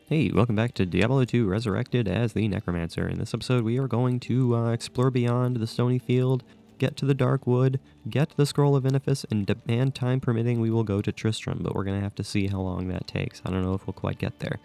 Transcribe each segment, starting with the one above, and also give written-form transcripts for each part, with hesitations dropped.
Hey, welcome back to Diablo 2 Resurrected as the Necromancer. In this episode, we are going to explore beyond the stony field, get to the dark wood, get to the Scroll of Inifis, and time permitting, we will go to Tristram, but we're going to have to see how long that takes. I don't know if we'll quite get there.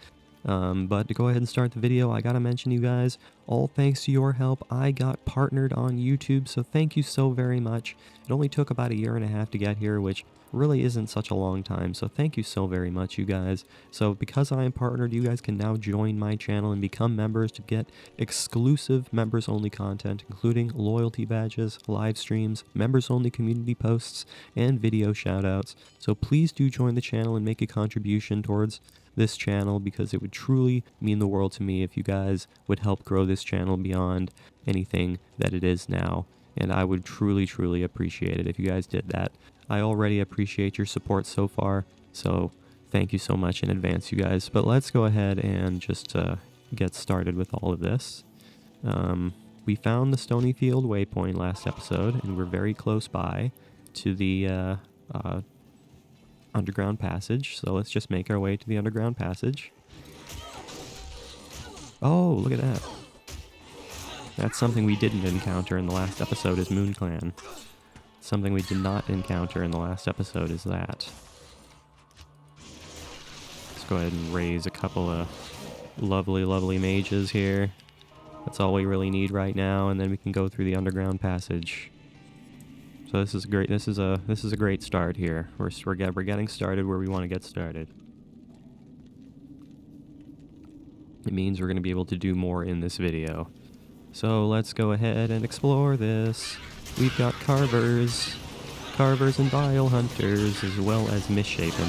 But to go ahead and start the video, I gotta mention, you guys, all thanks to your help, I got partnered on YouTube, so thank you so very much. It only took about a year and a half to get here, which really isn't such a long time, so thank you so very much, you guys. So because I am partnered, you guys can now join my channel and become members to get exclusive members-only content, including loyalty badges, live streams, members-only community posts, and video shoutouts. So please do join the channel and make a contribution towards this channel, because it would truly mean the world to me if you guys would help grow this channel beyond anything that it is now. And I would truly appreciate it if you guys did that. I already appreciate your support so far, so thank you so much in advance, you guys. But let's go ahead and just get started with all of this. We found the Stonyfield waypoint last episode, and we're very close by to the underground passage, so let's just make our way to the underground passage. Oh, look at that. That's something we didn't encounter in the last episode, is Moon Clan. Something we did not encounter in the last episode is that. Let's go ahead and raise a couple of lovely mages here. That's all we really need right now, and then we can go through the underground passage. So this is great. This is a great start here. We're getting started where we want to get started. It means we're going to be able to do more in this video. So let's go ahead and explore this. We've got carvers and vile hunters, as well as misshapen,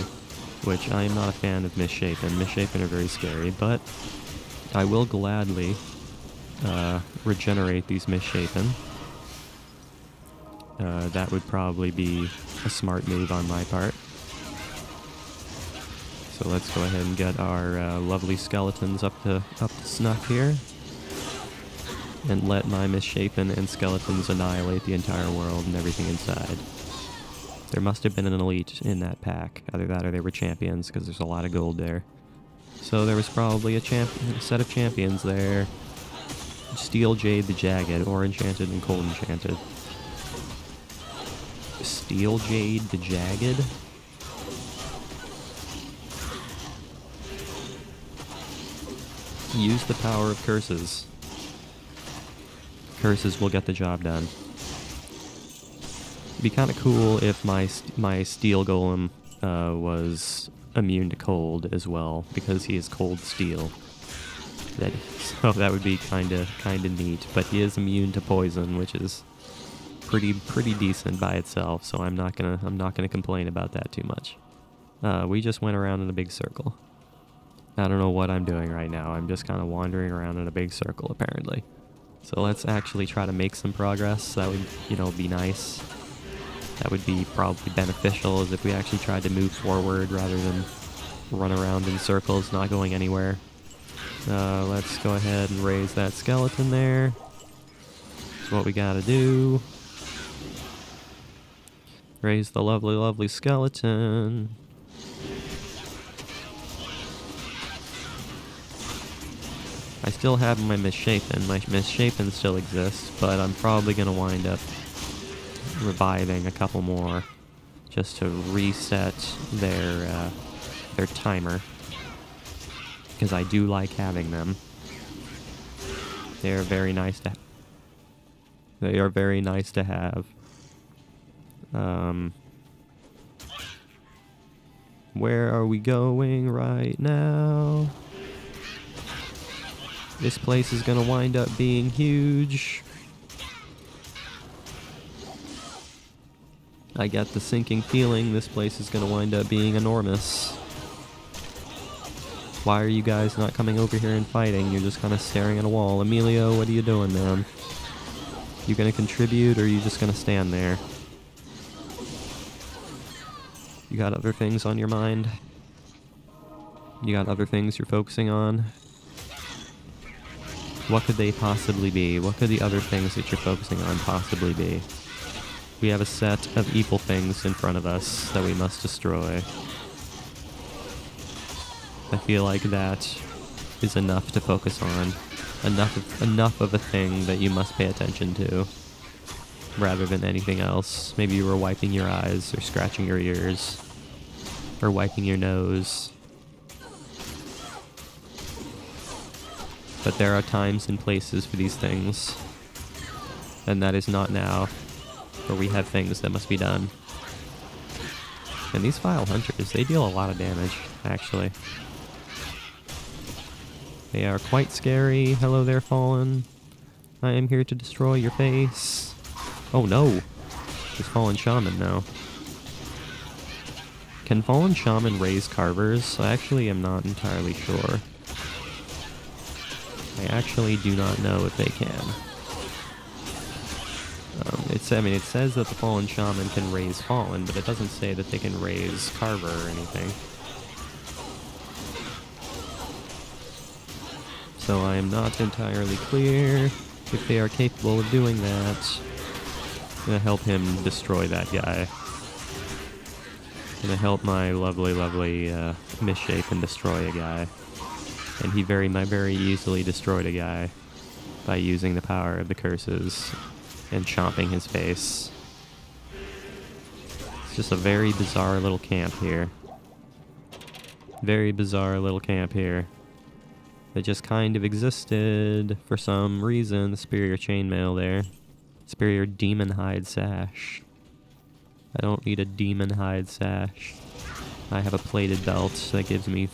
which I am not a fan of misshapen. Misshapen are very scary, but I will gladly regenerate these misshapen. That would probably be a smart move on my part. So let's go ahead and get our lovely skeletons up to snuff here, and let my misshapen and skeletons annihilate the entire world and everything inside. There must have been an elite in that pack. Either that or they were champions, because there's a lot of gold there. So there was probably a set of champions there. Steel Jade the Jagged, or Enchanted and Cold Enchanted. Steel Jade the Jagged? Use the power of curses. Curses will get the job done. It'd be kind of cool if my steel golem was immune to cold as well, because he is cold steel. So that would be kind of neat. But he is immune to poison, which is pretty decent by itself. So I'm not gonna complain about that too much. We just went around in a big circle. I don't know what I'm doing right now. I'm just kind of wandering around in a big circle, apparently. So let's actually try to make some progress. That would, be nice. That would be probably beneficial, as if we actually tried to move forward rather than run around in circles, not going anywhere. Let's go ahead and raise that skeleton there. That's what we gotta do. Raise the lovely skeleton. I still have my misshapen. My misshapen still exists, but I'm probably going to wind up reviving a couple more just to reset their timer, because I do like having them. They are very nice to have. Where are we going right now? This place is gonna wind up being huge. I get the sinking feeling this place is gonna wind up being enormous. Why are you guys not coming over here and fighting? You're just kind of staring at a wall. Emilio, what are you doing, man? You gonna contribute, or are you just gonna stand there? You got other things on your mind? You got other things you're focusing on? What could they possibly be? What could the other things that you're focusing on possibly be? We have a set of evil things in front of us that we must destroy. I feel like that is enough to focus on. Enough of a thing that you must pay attention to, rather than anything else. Maybe you were wiping your eyes, or scratching your ears, or wiping your nose. But there are times and places for these things, and that is not now, where we have things that must be done. And these Vile Hunters, they deal a lot of damage, actually. They are quite scary. Hello there, Fallen. I am here to destroy your face. Oh no! There's Fallen Shaman now. Can Fallen Shaman raise Carvers? I actually am not entirely sure. I actually do not know if they can. It says that the Fallen Shaman can raise Fallen, but it doesn't say that they can raise Carver or anything. So I am not entirely clear if they are capable of doing that. I'm gonna help him destroy that guy. I'm gonna help my lovely, misshape and destroy a guy. And he very easily destroyed a guy by using the power of the curses and chomping his face. It's just a very bizarre little camp here. Very bizarre little camp here. That just kind of existed for some reason. The Superior Chainmail there. Superior Demon Hide Sash. I don't need a Demon Hide Sash. I have a plated belt that gives me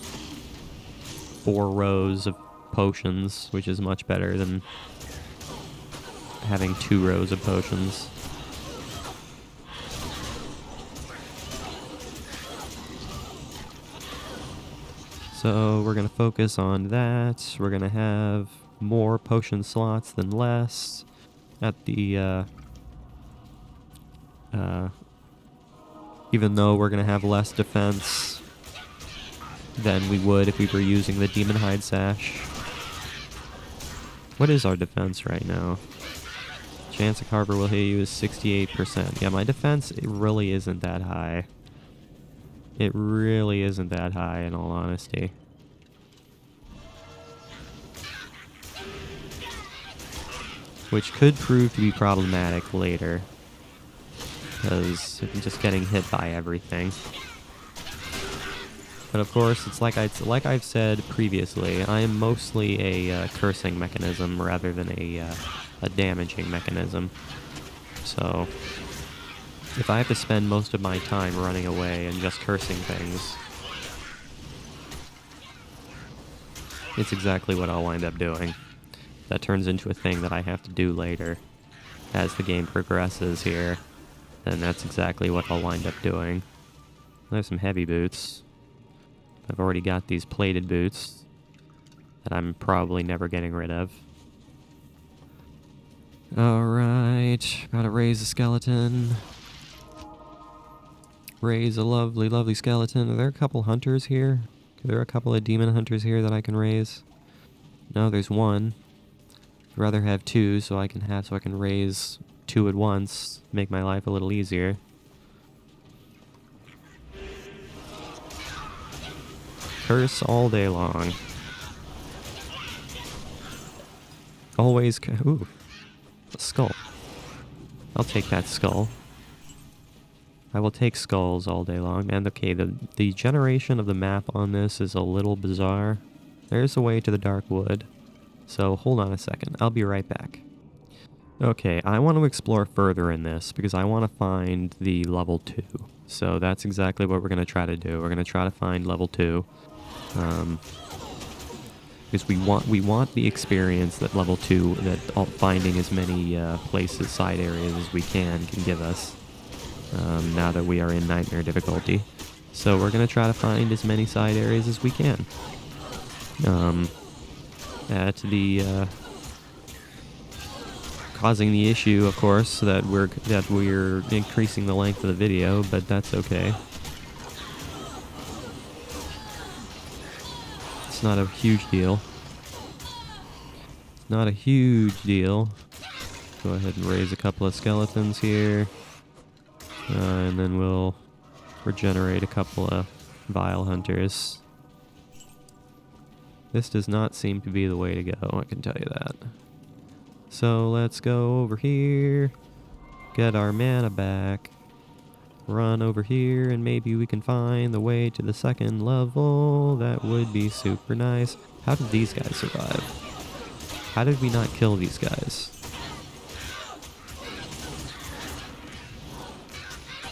4 rows of potions, which is much better than having 2 rows of potions. So we're going to focus on that. We're going to have more potion slots than less at the, even though we're going to have less defense than we would if we were using the Demon Hide Sash. What is our defense right now? Chance a Carver will hit you is 68%. Yeah, my defense, it really isn't that high. It really isn't that high, in all honesty. Which could prove to be problematic later, because I'm just getting hit by everything. But of course, it's like I've said previously, I am mostly a cursing mechanism rather than a damaging mechanism. So if I have to spend most of my time running away and just cursing things, it's exactly what I'll wind up doing. That turns into a thing that I have to do later. As the game progresses here, then that's exactly what I'll wind up doing. There's some heavy boots. I've already got these plated boots that I'm probably never getting rid of. Alright, gotta raise a skeleton. Raise a lovely skeleton. Are there a couple hunters here? Are there a couple of demon hunters here that I can raise? No, there's one. I'd rather have 2 so I can raise 2 at once. Make my life a little easier. Curse all day long. Always ooh. A skull. I'll take that skull. I will take skulls all day long. And okay, the generation of the map on this is a little bizarre. There's a way to the Dark Wood. So hold on a second. I'll be right back. Okay, I want to explore further in this because I want to find the level 2. So that's exactly what we're going to try to do. We're going to try to find level 2. Because we want the experience that level 2, that finding as many places, side areas as we can give us. Now that we are in Nightmare difficulty. So we're going to try to find as many side areas as we can. At the causing the issue, of course, that we're increasing the length of the video, but that's okay. It's not a huge deal. It's not a huge deal. Go ahead and raise a couple of skeletons here. And then we'll regenerate a couple of Vile Hunters. This does not seem to be the way to go, I can tell you that. So let's go over here, get our mana back, run over here, and maybe we can find the way to the second level. That would be super nice. How did these guys survive? How did we not kill these guys?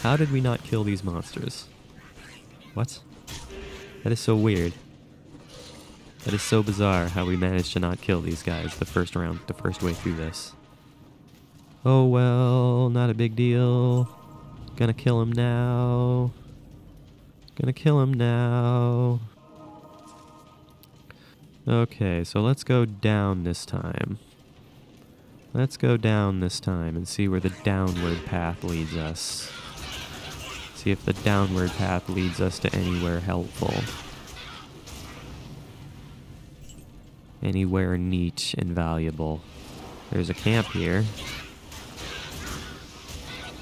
How did we not kill these monsters? What? That is so weird. That is so bizarre how we managed to not kill these guys the first round, the first way through this. Oh well, not a big deal. Gonna kill him now. Gonna kill him now. Okay, so let's go down this time. Let's go down this time and see where the downward path leads us. See if the downward path leads us to anywhere helpful. Anywhere neat and valuable. There's a camp here.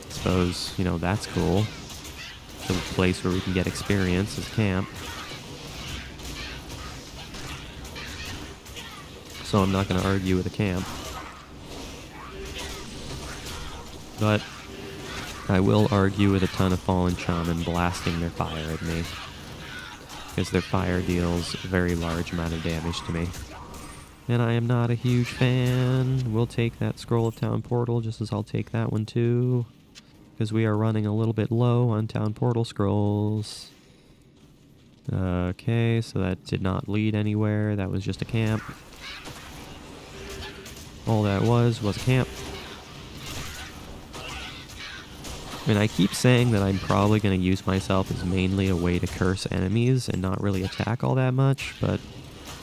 Suppose, you know, that's cool. It's a place where we can get experience as camp. So I'm not going to argue with a camp. But I will argue with a ton of fallen shaman blasting their fire at me. Because their fire deals a very large amount of damage to me. And I am not a huge fan. We'll take that Scroll of Town Portal just as I'll take that one too. Because we are running a little bit low on Town Portal Scrolls. Okay, so that did not lead anywhere. That was just a camp. All that was a camp. I mean, I keep saying that I'm probably going to use myself as mainly a way to curse enemies and not really attack all that much, but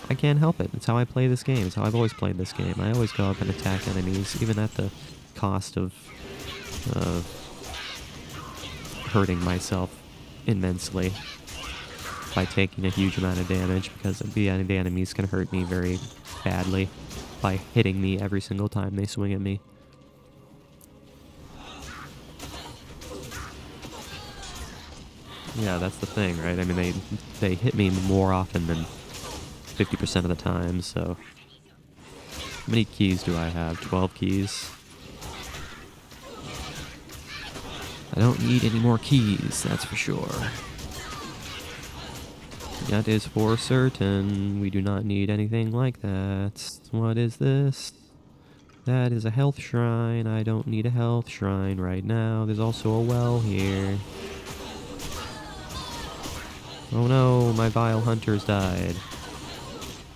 I can't help it. It's how I play this game. It's how I've always played this game. I always go up and attack enemies, even at the cost of hurting myself immensely by taking a huge amount of damage, because the enemies can hurt me very badly by hitting me every single time they swing at me. Yeah, that's the thing, right? I mean, they hit me more often than 50% of the time, so... How many keys do I have? 12 keys? I don't need any more keys, that's for sure. That is for certain. We do not need anything like that. What is this? That is a health shrine. I don't need a health shrine right now. There's also a well here. Oh no, my vile hunters died.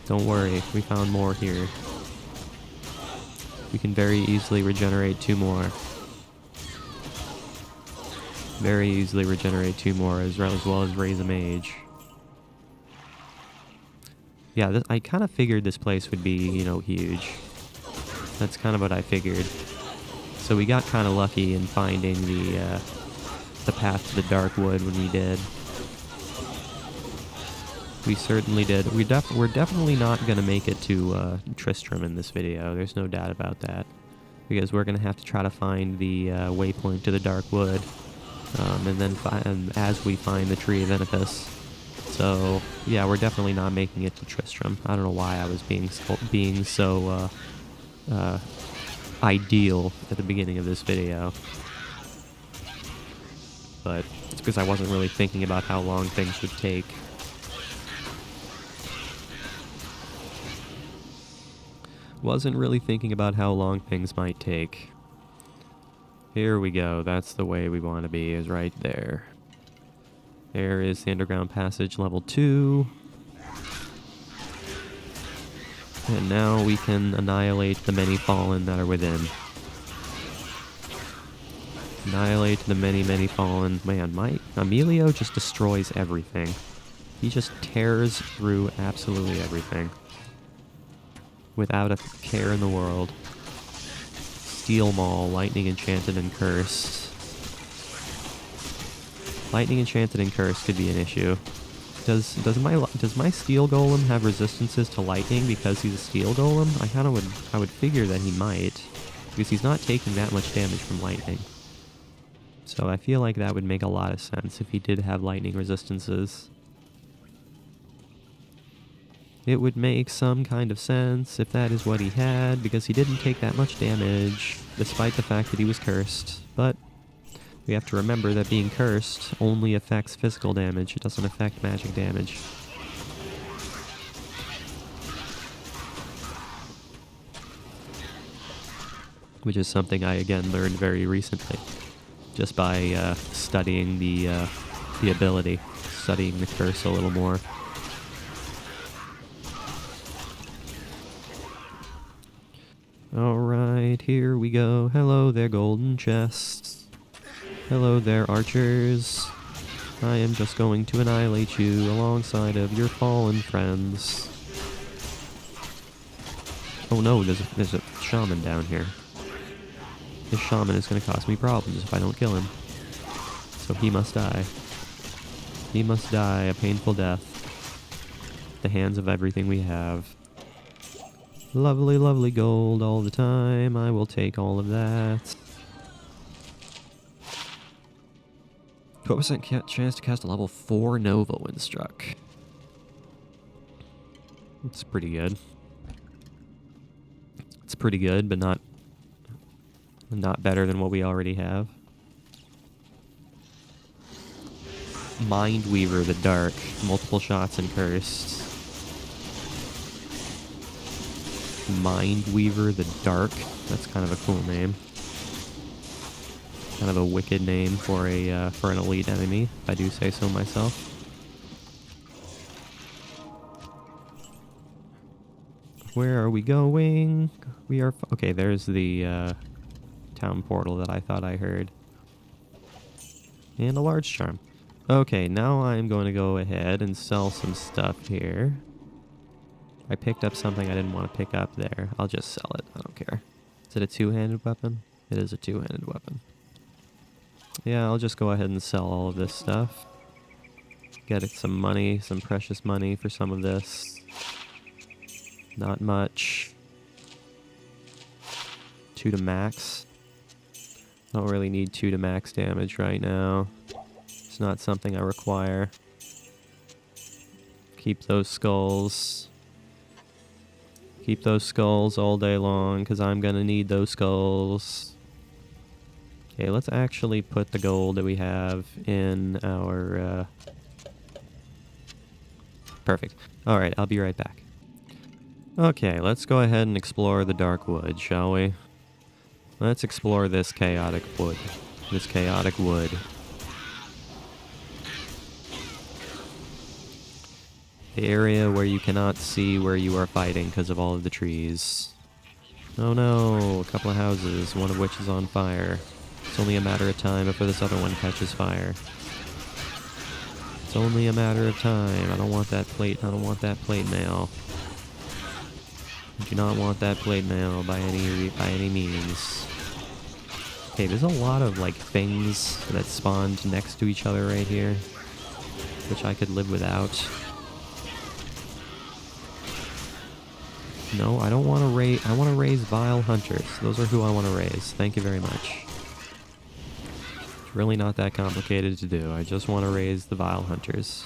Don't worry, we found more here. We can very easily regenerate 2 more. Very easily regenerate 2 more, as well as raise a mage. Yeah, I kind of figured this place would be, you know, huge. That's kind of what I figured. So we got kind of lucky in finding the path to the dark wood when we did. We certainly did. We're definitely not going to make it to Tristram in this video. There's no doubt about that. Because we're going to have to try to find the waypoint to the dark wood. And then as we find the Tree of Inifis. So, yeah, we're definitely not making it to Tristram. I don't know why I was being so ideal at the beginning of this video. But it's because I wasn't really thinking about how long things would take. Wasn't really thinking about how long things might take. Here we go. That's the way we want to be, is right there. There is the underground passage level 2. And now we can annihilate the many fallen that are within. Annihilate the many, many fallen. Man, my Emilio just destroys everything. He just tears through absolutely everything. Without a care in the world. Steel Maul, Lightning Enchanted and Cursed. Lightning Enchanted and Cursed could be an issue. Does my Steel Golem have resistances to lightning because he's a Steel Golem? I would figure that he might, because he's not taking that much damage from lightning. So I feel like that would make a lot of sense if he did have lightning resistances. It would make some kind of sense if that is what he had, because he didn't take that much damage, despite the fact that he was cursed. But we have to remember that being cursed only affects physical damage. It doesn't affect magic damage. Which is something I, again, learned very recently. Just by studying the ability. Studying the curse a little more. Alright, here we go. Hello there, golden chests. Hello there, archers. I am just going to annihilate you alongside of your fallen friends. Oh no, there's a shaman down here. This shaman is going to cause me problems if I don't kill him. So he must die. He must die a painful death. At the hands of everything we have. Lovely, lovely gold all the time. I will take all of that. 12% chance to cast a level 4 Nova when struck. It's pretty good. It's pretty good, but not better than what we already have. Mindweaver the Dark. Multiple shots and cursed. Mindweaver the Dark. That's kind of a cool name. Kind of a wicked name for an elite enemy, if I do say so myself. Where are we going? We are... okay, there's the town portal that I thought I heard. And a large charm. Okay, now I'm going to go ahead and sell some stuff here. I picked up something I didn't want to pick up there. I'll just sell it. I don't care. Is it a two-handed weapon? It is a two-handed weapon. Yeah, I'll just go ahead and sell all of this stuff. Get some money, some precious money for some of this. Not much. 2 to max. Don't really need 2 to max damage right now. It's not something I require. Keep those skulls. Keep those skulls all day long, because I'm going to need those skulls. Okay, let's actually put the gold that we have in our... Perfect. Alright, I'll be right back. Okay, let's go ahead and explore the Dark Wood, shall we? Let's explore this chaotic wood. This chaotic wood. The area where you cannot see where you are fighting because of all of the trees. Oh no, a couple of houses, one of which is on fire. It's only a matter of time before this other one catches fire. It's only a matter of time. I don't want that plate. I don't want that plate mail. I do not want that plate mail by any means. Okay, there's a lot of like things that spawned next to each other right here, which I could live without. No, I don't want to raise... I want to raise vile hunters. Those are who I want to raise. Thank you very much. It's really not that complicated to do. I just want to raise the vile hunters.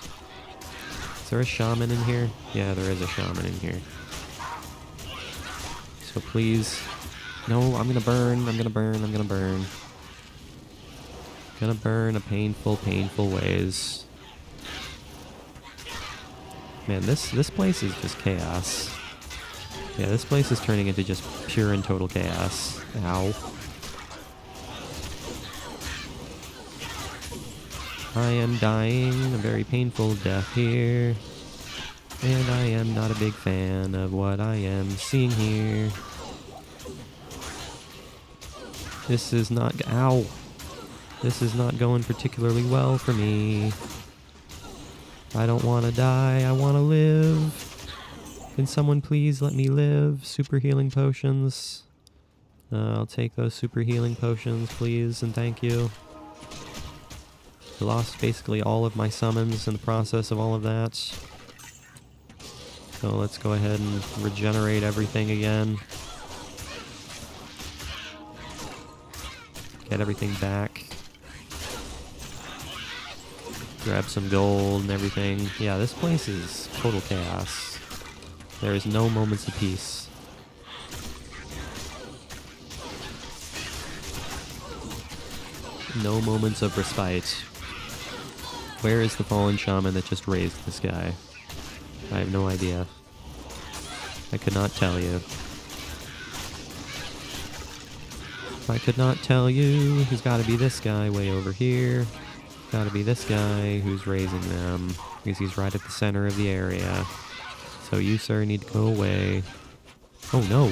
Is there a shaman in here? Yeah, there is a shaman in here. So please... No, I'm gonna burn. I'm gonna burn. I'm gonna burn. Gonna burn a painful, painful ways. Man, this place is just chaos. Yeah, this place is turning into just pure and total chaos. Ow. I am dying a very painful death here. And I am not a big fan of what I am seeing here. This is not... Ow! This is not going particularly well for me. I don't want to die, I want to live. Can someone please let me live? Super healing potions. I'll take those super healing potions, please, and thank you. I lost basically all of my summons in the process of all of that. So let's go ahead and regenerate everything again. Get everything back. Grab some gold and everything. Yeah, this place is total chaos. There is no moments of peace. No moments of respite. Where is the fallen shaman that just raised this guy? I have no idea. I could not tell you. I could not tell you. Who's got to be this guy way over here. Got to be this guy who's raising them. Because he's right at the center of the area. So you, sir, need to go away. Oh, no.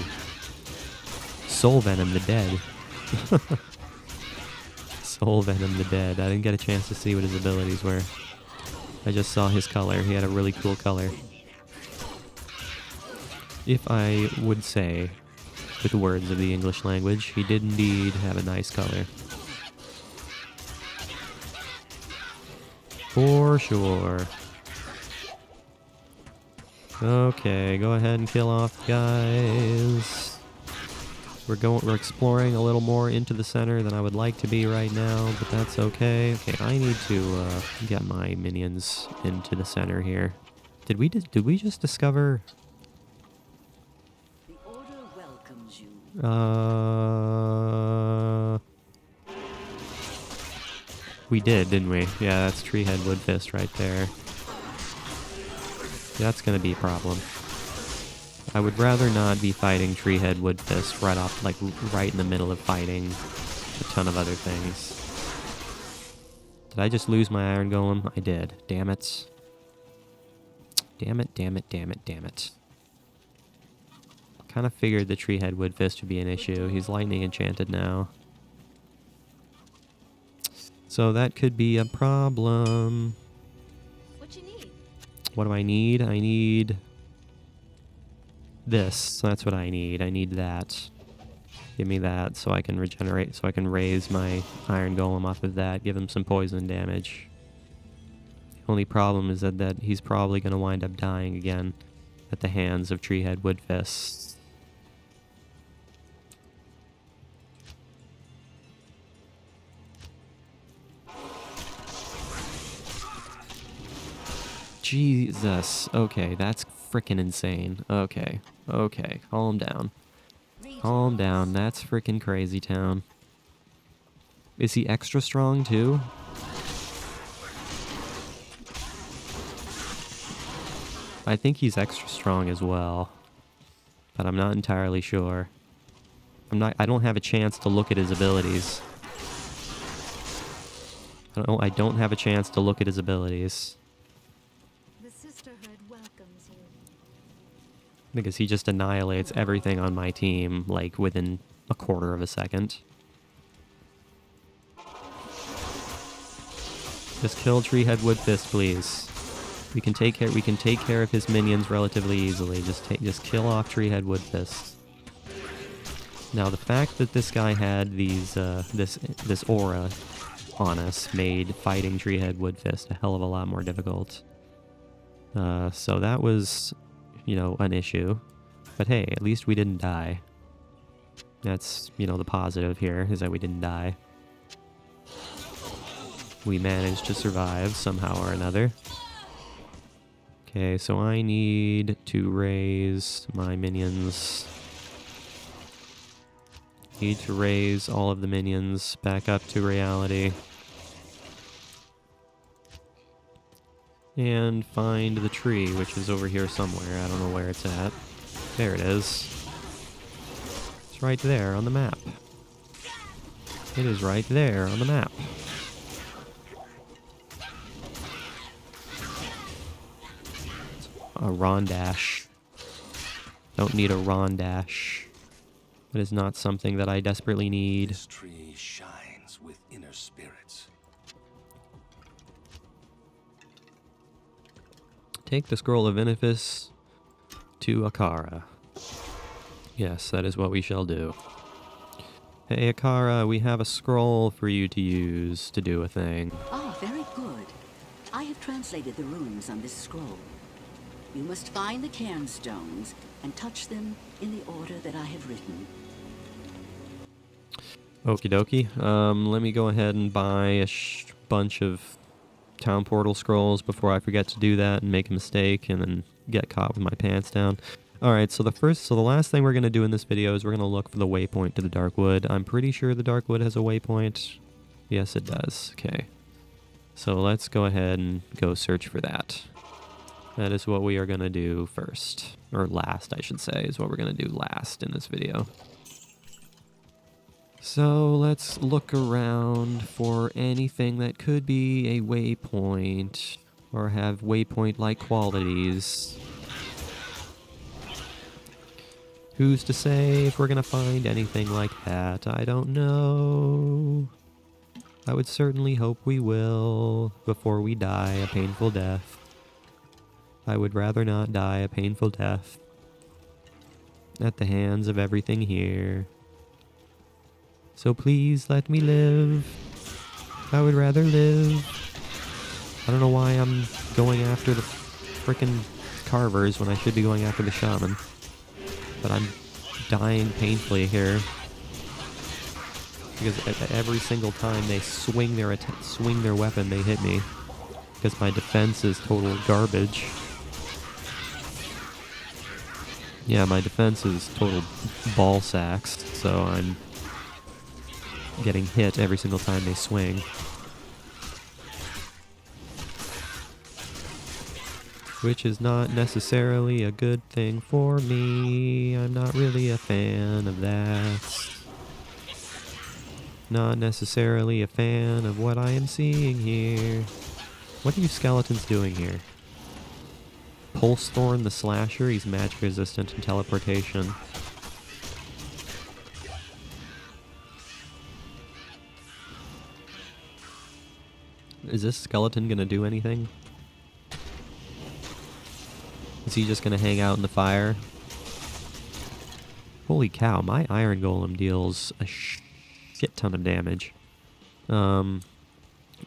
Soul Venom the Dead. Soul Venom the Dead. I didn't get a chance to see what his abilities were. I just saw his color. He had a really cool color. If I would say, with the words of the English language, he did indeed have a nice color. For sure. Okay, go ahead and kill off, guys. We're exploring a little more into the center than I would like to be right now, but that's okay. Okay, I need to get my minions into the center here. Did we just discover? The order welcomes you. We did, didn't we? Yeah, that's Treehead Woodfist right there. That's gonna be a problem. I would rather not be fighting Treehead Woodfist right off, like right in the middle of fighting a ton of other things. Did I just lose my Iron Golem? I did. Damn it. Damn it, damn it, damn it, damn it. Kind of figured the Treehead Woodfist would be an issue. He's lightning enchanted now. So that could be a problem. What you need? What do I need? I need this. That's what I need. I need that. Give me that so I can regenerate, so I can raise my Iron Golem off of that, give him some poison damage. The only problem is that he's probably going to wind up dying again at the hands of Treehead Woodfist. Jesus. Okay, that's freaking insane. Okay. Okay, calm down. Calm down. That's freaking crazy town. Is he extra strong too? I think he's extra strong as well, but I'm not entirely sure. I don't have a chance to look at his abilities. I don't have a chance to look at his abilities. The sisterhood welcomes you. Because he just annihilates everything on my team, like, within a quarter of a second. Just kill Treehead Woodfist, please. We can take care of his minions relatively easily. Just kill off Treehead Woodfist. Now, the fact that this guy had these, this aura on us made fighting Treehead Woodfist a hell of a lot more difficult. So that was, you know, an issue. But hey, at least we didn't die. That's, you know, the positive here, is that we didn't die. We managed to survive somehow or another. Okay, so I need to raise my minions. Need to raise all of the minions back up to reality. And find the tree, which is over here somewhere. I don't know where it's at. There it is. It's right there on the map. It is right there on the map. A Rondash. Don't need a Rondash. It is not something that I desperately need. This tree shines with inner spirits. Take the Scroll of Benefice to Akara. Yes, that is what we shall do. Hey Akara, we have a scroll for you to use to do a thing. Ah, very good. I have translated the runes on this scroll. You must find the cairnstones and touch them in the order that I have written. Okie dokie. Let me go ahead and buy a bunch of town portal scrolls before I forget to do that and make a mistake and then get caught with my pants down. Alright, so the last thing we're going to do in this video is we're going to look for the waypoint to the Darkwood. I'm pretty sure the Darkwood has a waypoint. Yes, it does. Okay. So let's go ahead and go search for that. That is what we are going to do first. Or last, I should say, is what we're going to do last in this video. So let's look around for anything that could be a waypoint or have waypoint-like qualities. Who's to say if we're going to find anything like that? I don't know. I would certainly hope we will before we die a painful death. I would rather not die a painful death at the hands of everything here. So please let me live. I would rather live. I don't know why I'm going after the frickin' carvers when I should be going after the shaman. But I'm dying painfully here. Because every single time they swing their weapon, they hit me. Because my defense is total garbage. Yeah, my defense is total ball sacks, so I'm getting hit every single time they swing. Which is not necessarily a good thing for me. I'm not really a fan of that. Not necessarily a fan of what I am seeing here. What are you skeletons doing here? Pulsethorn the Slasher, he's magic resistant to teleportation. Is this skeleton gonna do anything? Is he just gonna hang out in the fire? Holy cow, my iron golem deals a shit ton of damage.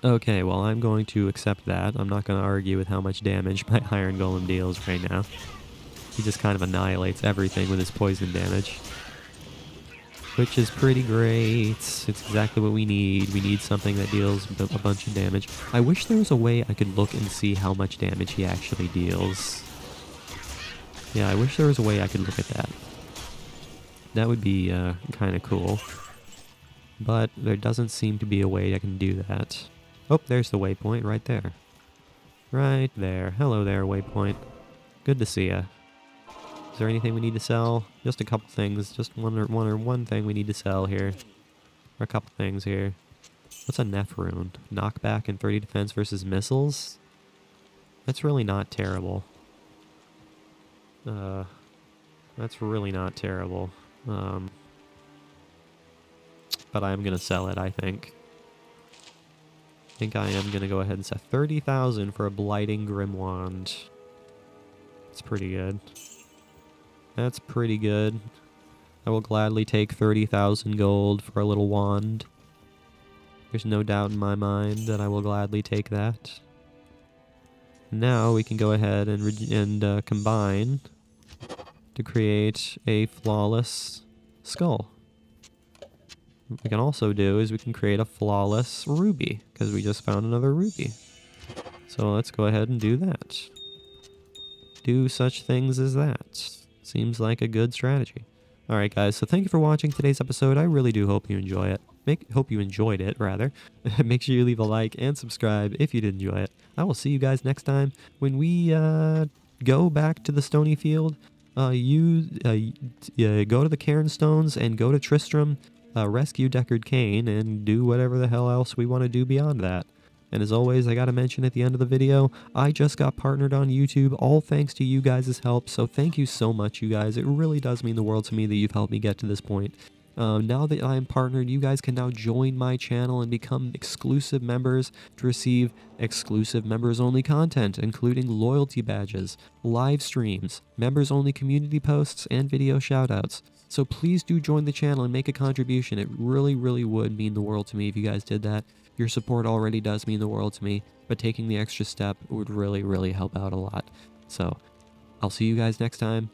Okay, well I'm going to accept that. I'm not gonna argue with how much damage my iron golem deals right now. He just kind of annihilates everything with his poison damage. Which is pretty great. It's exactly what we need. We need something that deals a bunch of damage. I wish there was a way I could look and see how much damage he actually deals. Yeah, I wish there was a way I could look at that. That would be kind of cool. But there doesn't seem to be a way I can do that. Oh, there's the waypoint right there. Right there. Hello there, waypoint. Good to see ya. Is there anything we need to sell? Just a couple things. Just one thing we need to sell here. Or a couple things here. What's a Nephrune? Knockback and 30 defense versus missiles? That's really not terrible. That's really not terrible. But I'm gonna sell it, I think. I think I am gonna go ahead and sell 30,000 for a Blighting Grimwand. That's pretty good. That's pretty good. I will gladly take 30,000 gold for a little wand. There's no doubt in my mind that I will gladly take that. Now we can go ahead and combine to create a flawless skull. What we can also do is we can create a flawless ruby, because we just found another ruby. So let's go ahead and do that. Do such things as that. Seems like a good strategy. Alright guys, so thank you for watching today's episode. I really do hope you enjoy it. Hope you enjoyed it, rather. Make sure you leave a like and subscribe if you did enjoy it. I will see you guys next time when we go back to the Stony Field. Go to the Cairnstones and go to Tristram, rescue Deckard Cain, and do whatever the hell else we want to do beyond that. And as always, I gotta mention at the end of the video, I just got partnered on YouTube, all thanks to you guys' help, so thank you so much, you guys. It really does mean the world to me that you've helped me get to this point. Now that I am partnered, you guys can now join my channel and become exclusive members to receive exclusive members-only content, including loyalty badges, live streams, members-only community posts, and video shoutouts. So please do join the channel and make a contribution. It really, really would mean the world to me if you guys did that. Your support already does mean the world to me, but taking the extra step would really, really help out a lot. So, I'll see you guys next time.